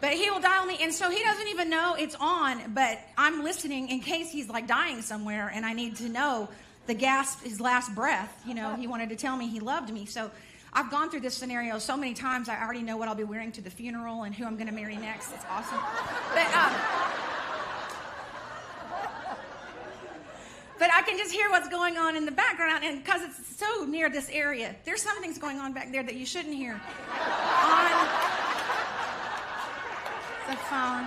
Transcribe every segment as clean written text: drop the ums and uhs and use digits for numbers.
But he will dial me, and so he doesn't even know it's on, but I'm listening in case he's like dying somewhere, and I need to know the gasp, his last breath. You know, he wanted to tell me he loved me. So I've gone through this scenario so many times, I already know what I'll be wearing to the funeral and who I'm going to marry next. It's awesome. But I can just hear what's going on in the background, and because it's so near this area, there's some things going on back there that you shouldn't hear on the phone.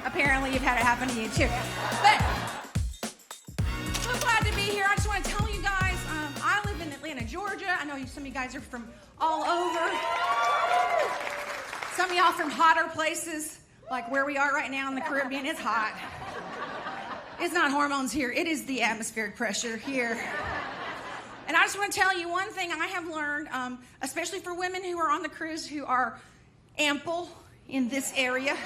Apparently you've had it happen to you too. But so glad to be here. I just want to tell you guys, I live in Atlanta, Georgia. I know some of you guys are from all over. Some of y'all from hotter places, like where we are right now in the Caribbean. It's hot. It's not hormones here. It is the atmospheric pressure here. And I just want to tell you one thing I have learned, especially for women who are on the cruise who are ample in this area.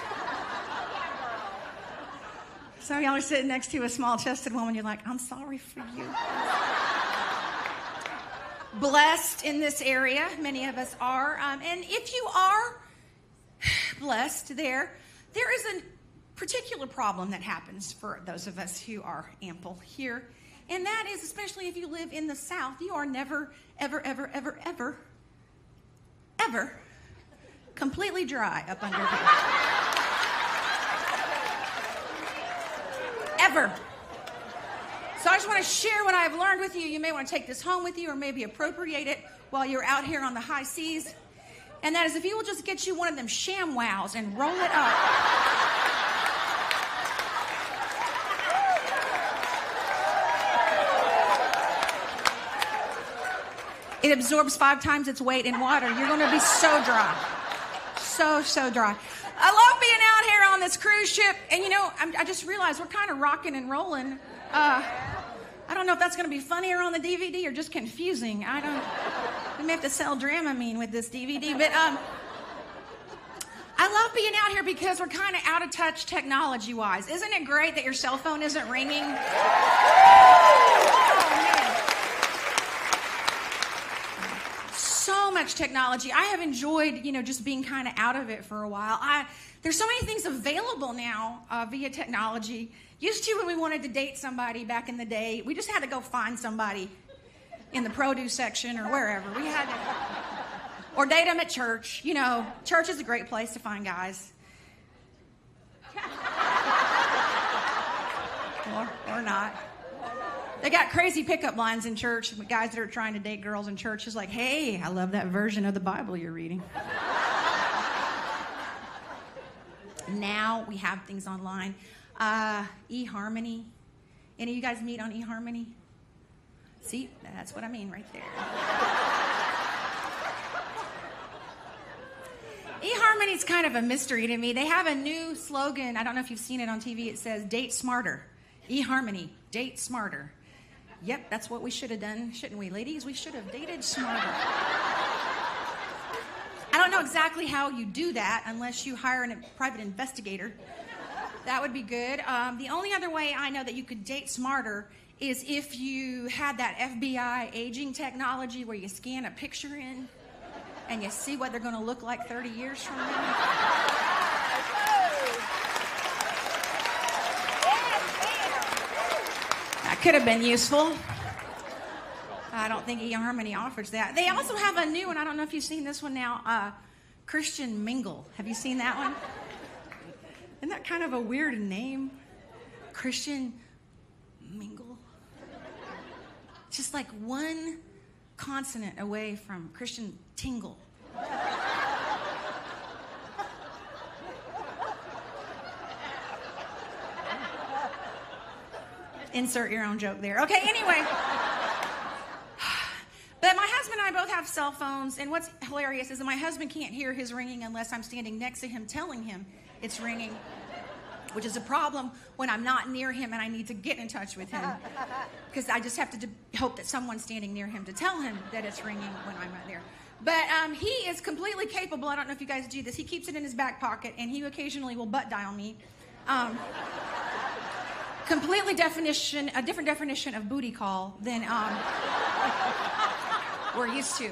Some of y'all are sitting next to a small-chested woman. You're like, I'm sorry for you. Blessed in this area. Many of us are. And if you are blessed there is a particular problem that happens for those of us who are ample here. And that is, especially if you live in the South, you are never, ever, ever, ever, ever, ever completely dry up under here. Ever. So I just want to share what I've learned with you. You may want to take this home with you or maybe appropriate it while you're out here on the high seas. And that is if you will just get you one of them ShamWows and roll it up. It absorbs 5 times its weight in water. You're going to be so dry. So dry. I love being out here on this cruise ship. And, you know, I just realized we're kind of rocking and rolling. I don't know if that's going to be funnier on the DVD or just confusing. We may have to sell Dramamine with this DVD. But I love being out here because we're kind of out of touch technology-wise. Isn't it great that your cell phone isn't ringing? So much technology. I have enjoyed, you know, just being kind of out of it for a while. There's so many things available now via technology. Used to, when we wanted to date somebody back in the day, we just had to go find somebody in the produce section or wherever. We had to, or date them at church. You know, church is a great place to find guys. or not. They got crazy pickup lines in church. Guys that are trying to date girls in church is like, hey, I love that version of the Bible you're reading. Now we have things online. eHarmony. Any of you guys meet on eHarmony? See, that's what I mean right there. eHarmony's kind of a mystery to me. They have a new slogan. I don't know if you've seen it on TV. It says, date smarter. eHarmony, date smarter. Yep, that's what we should have done, shouldn't we, ladies? We should have dated smarter. I don't know exactly how you do that unless you hire a private investigator. That would be good. The only other way I know that you could date smarter is if you had that FBI aging technology where you scan a picture in and you see what they're going to look like 30 years from now. That could have been useful. I don't think eHarmony offers that. They also have a new one. I don't know if you've seen this one now. Christian Mingle. Have you seen that one? Isn't that kind of a weird name? Christian Mingle. Just like one consonant away from Christian Tingle. Insert your own joke there. Okay, anyway. But my husband and I both have cell phones, and what's hilarious is that my husband can't hear his ringing unless I'm standing next to him telling him it's ringing, which is a problem when I'm not near him and I need to get in touch with him, because I just have to hope that someone's standing near him to tell him that it's ringing when I'm not there. But he is completely capable. I don't know if you guys do this. He keeps it in his back pocket, and he occasionally will butt dial me. Completely a different definition of booty call than we're used to.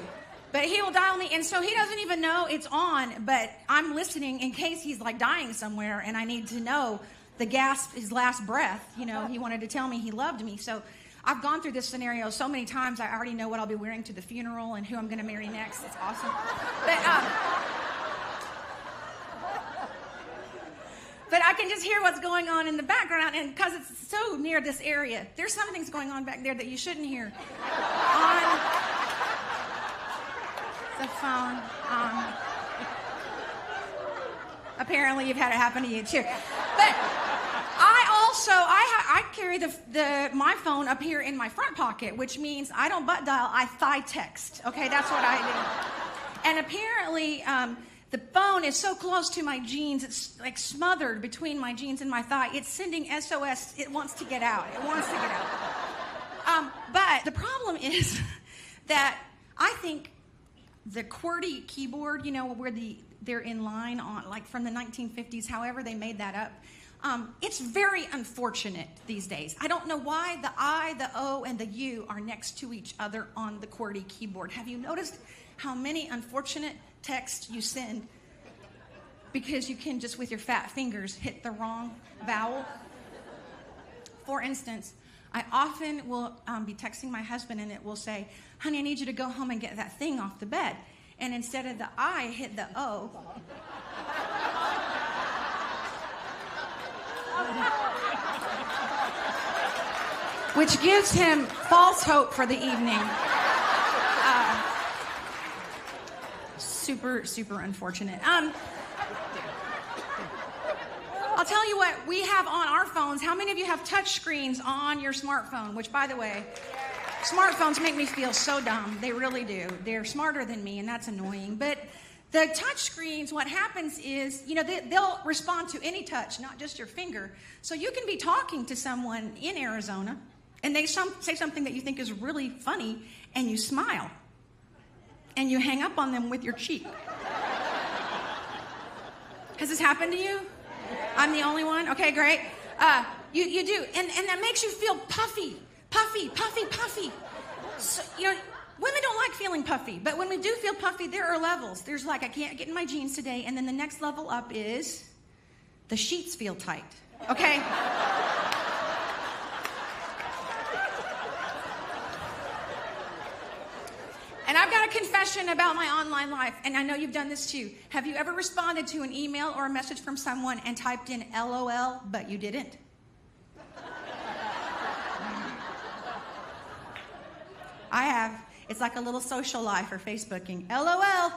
But he will dial me, and so he doesn't even know it's on, but I'm listening in case he's like dying somewhere, and I need to know the gasp, his last breath. You know, he wanted to tell me he loved me. So I've gone through this scenario so many times, I already know what I'll be wearing to the funeral and who I'm going to marry next. It's awesome. But I can just hear what's going on in the background, and because it's so near this area, there's some things going on back there that you shouldn't hear on the phone. Apparently you've had it happen to you too. But I carry my phone up here in my front pocket, which means I don't butt dial, I thigh text. Okay, that's what I do. And apparently the phone is so close to my jeans, it's like smothered between my jeans and my thigh. It's sending SOS. It wants to get out. It wants to get out. But the problem is that I think the QWERTY keyboard, you know, where they're in line on, like from the 1950s, however they made that up, it's very unfortunate these days. I don't know why the I, the O, and the U are next to each other on the QWERTY keyboard. Have you noticed how many unfortunate texts you send because you can just with your fat fingers hit the wrong vowel? For instance, I often will be texting my husband and it will say, honey, I need you to go home and get that thing off the bed. And instead of the I, hit the O. Which gives him false hope for the evening. Super, super unfortunate. I'll tell you what we have on our phones. How many of you have touch screens on your smartphone? Which, by the way, smartphones make me feel so dumb. They really do. They're smarter than me, and that's annoying. But the touch screens, what happens is, you know, they'll respond to any touch, not just your finger. So you can be talking to someone in Arizona, and they say something that you think is really funny, and you smile. And you hang up on them with your cheek. Has this happened to you? I'm the only one? Okay, great. You do. And that makes you feel puffy. So, you know, women don't like feeling puffy. But when we do feel puffy, there are levels. There's like, I can't get in my jeans today. And then the next level up is the sheets feel tight. Okay? And I've got a confession about my online life, and I know you've done this too. Have you ever responded to an email or a message from someone and typed in LOL, but you didn't? I have. It's like a little social life or Facebooking. LOL.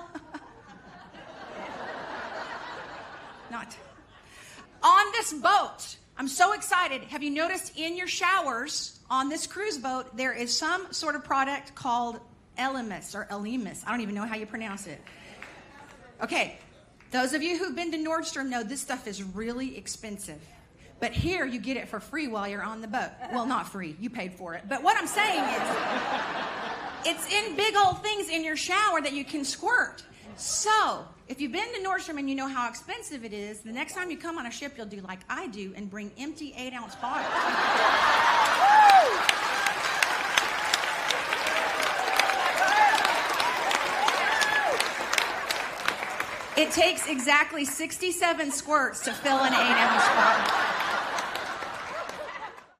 Not. On this boat, I'm so excited. Have you noticed in your showers on this cruise boat, there is some sort of product called Elemis or Elemis. I don't even know how you pronounce it. Okay, those of you who've been to Nordstrom know this stuff is really expensive. But here you get it for free while you're on the boat. Well, not free, you paid for it. But what I'm saying is, it's in big old things in your shower that you can squirt. So, if you've been to Nordstrom and you know how expensive it is, the next time you come on a ship, you'll do like I do and bring empty 8-ounce bottles. It takes exactly 67 squirts to fill an 8-ounce bottle.